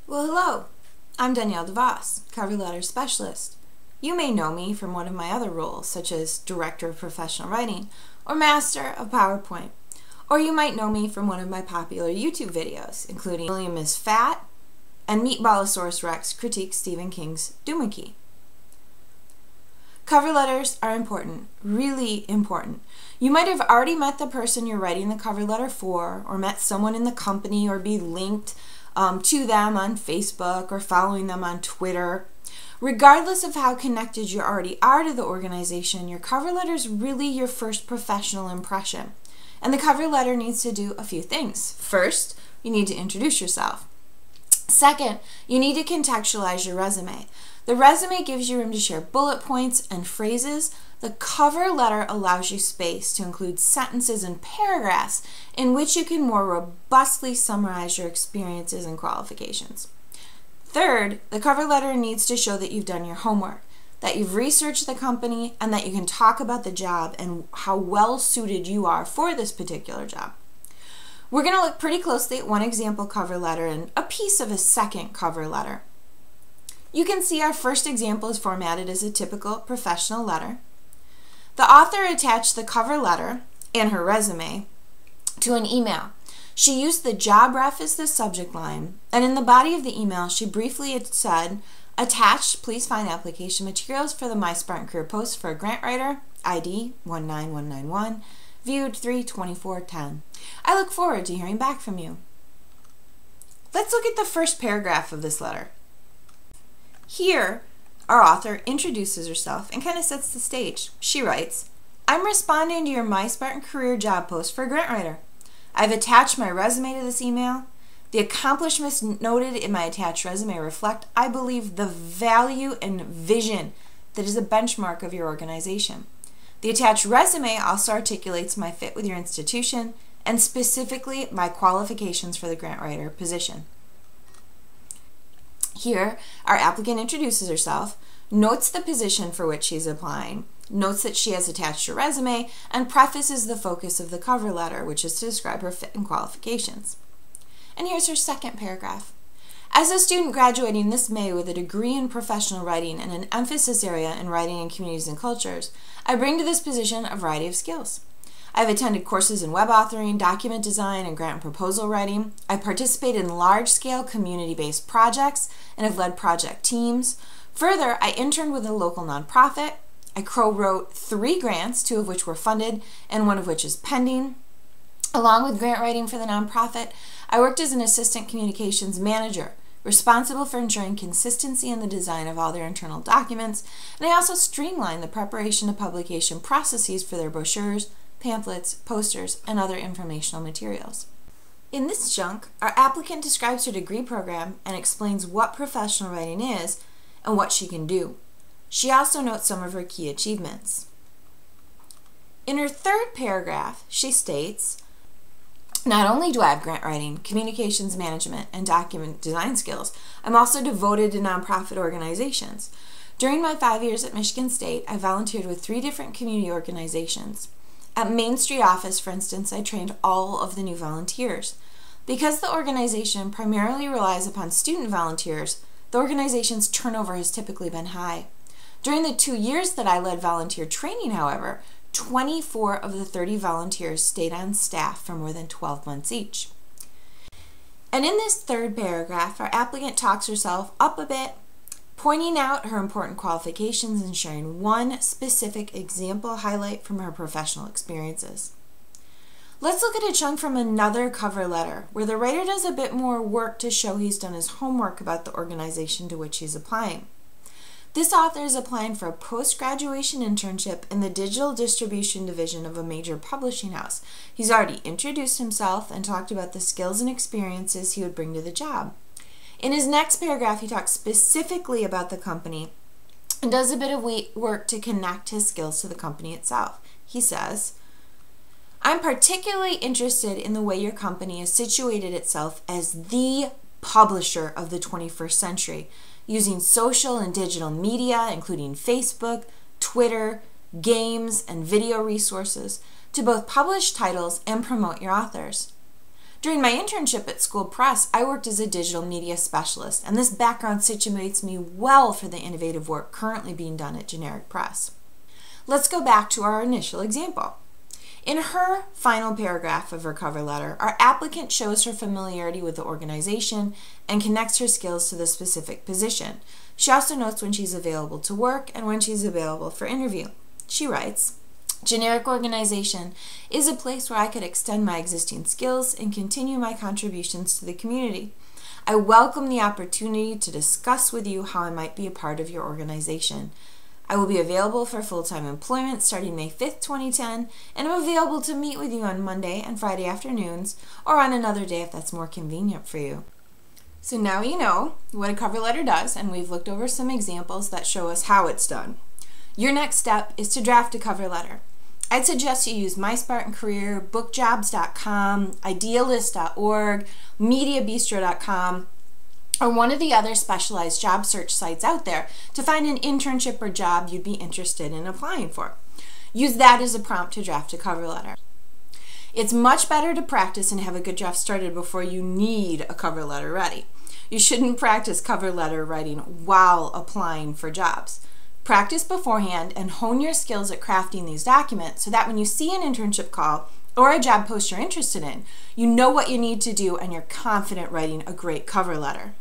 Well, hello. I'm DeVoss, cover letter specialist. You may know me from one of my other roles, such as Director of Professional Writing or Master of PowerPoint. Or you might know me from one of my popular YouTube videos, including William is Fat and Meatballosaurus Rex critiques Stephen King's Doohickey. Cover letters are important, really important. You might have already met the person you're writing the cover letter for, or met someone in the company, or be linked to them on Facebook or following them on Twitter. Regardless of how connected you already are to the organization, your cover letter is really your first professional impression. And the cover letter needs to do a few things. First, you need to introduce yourself. Second, you need to contextualize your resume. The resume gives you room to share bullet points and phrases. The cover letter allows you space to include sentences and paragraphs in which you can more robustly summarize your experiences and qualifications. Third, the cover letter needs to show that you've done your homework, that you've researched the company, and that you can talk about the job and how well suited you are for this particular job. We're going to look pretty closely at one example cover letter and a piece of a second cover letter. You can see our first example is formatted as a typical professional letter. The author attached the cover letter and her resume to an email. She used the job ref as the subject line, and in the body of the email she briefly said, "Attached, please find application materials for the My Spartan Career post for a grant writer, ID 19191, viewed 3/24/10. I look forward to hearing back from you." Let's look at the first paragraph of this letter. Here, our author introduces herself and kind of sets the stage. She writes, "I'm responding to your My Spartan Career job post for a grant writer. I've attached my resume to this email. The accomplishments noted in my attached resume reflect, I believe, the value and vision that is a benchmark of your organization. The attached resume also articulates my fit with your institution and specifically my qualifications for the grant writer position." Here, our applicant introduces herself, notes the position for which she's applying, notes that she has attached her resume, and prefaces the focus of the cover letter, which is to describe her fit and qualifications. And here's her second paragraph. "As a student graduating this May with a degree in professional writing and an emphasis area in writing in communities and cultures, I bring to this position a variety of skills. I've attended courses in web authoring, document design, and grant and proposal writing. I participated in large-scale community-based projects and have led project teams. Further, I interned with a local nonprofit. I co-wrote 3 grants, 2 of which were funded and 1 of which is pending. Along with grant writing for the nonprofit, I worked as an assistant communications manager, responsible for ensuring consistency in the design of all their internal documents, and I also streamlined the preparation of publication processes for their brochures, pamphlets, posters, and other informational materials." In this chunk, our applicant describes her degree program and explains what professional writing is and what she can do. She also notes some of her key achievements. In her third paragraph, she states, "Not only do I have grant writing, communications management, and document design skills, I'm also devoted to nonprofit organizations. During my 5 years at Michigan State, I volunteered with 3 different community organizations. At Main Street office, for instance, I trained all of the new volunteers. Because the organization primarily relies upon student volunteers, the organization's turnover has typically been high. During the 2 years that I led volunteer training, however, 24 of the 30 volunteers stayed on staff for more than 12 months each." And in this third paragraph, our applicant talks herself up a bit, pointing out her important qualifications and sharing one specific example highlight from her professional experiences. Let's look at a chunk from another cover letter, where the writer does a bit more work to show he's done his homework about the organization to which he's applying. This author is applying for a post-graduation internship in the digital distribution division of a major publishing house. He's already introduced himself and talked about the skills and experiences he would bring to the job. In his next paragraph, he talks specifically about the company and does a bit of work to connect his skills to the company itself. He says, "I'm particularly interested in the way your company has situated itself as the publisher of the 21st century, using social and digital media, including Facebook, Twitter, games, and video resources. to both publish titles and promote your authors. During my internship at School Press, I worked as a digital media specialist, and this background situates me well for the innovative work currently being done at Generic Press. Let's go back to our initial example. In her final paragraph of her cover letter, our applicant shows her familiarity with the organization and connects her skills to the specific position. She also notes when she's available to work and when she's available for interview. She writes, "Generic organization is a place where I could extend my existing skills and continue my contributions to the community. I welcome the opportunity to discuss with you how I might be a part of your organization. I will be available for full-time employment starting May 5th, 2010, and I'm available to meet with you on Monday and Friday afternoons, or on another day if that's more convenient for you." So now you know what a cover letter does, and we've looked over some examples that show us how it's done. Your next step is to draft a cover letter. I'd suggest you use My Spartan Career, bookjobs.com, idealist.org, mediabistro.com, or one of the other specialized job search sites out there to find an internship or job you'd be interested in applying for. Use that as a prompt to draft a cover letter. It's much better to practice and have a good draft started before you need a cover letter ready. You shouldn't practice cover letter writing while applying for jobs. Practice beforehand and hone your skills at crafting these documents so that when you see an internship call or a job post you're interested in, you know what you need to do and you're confident writing a great cover letter.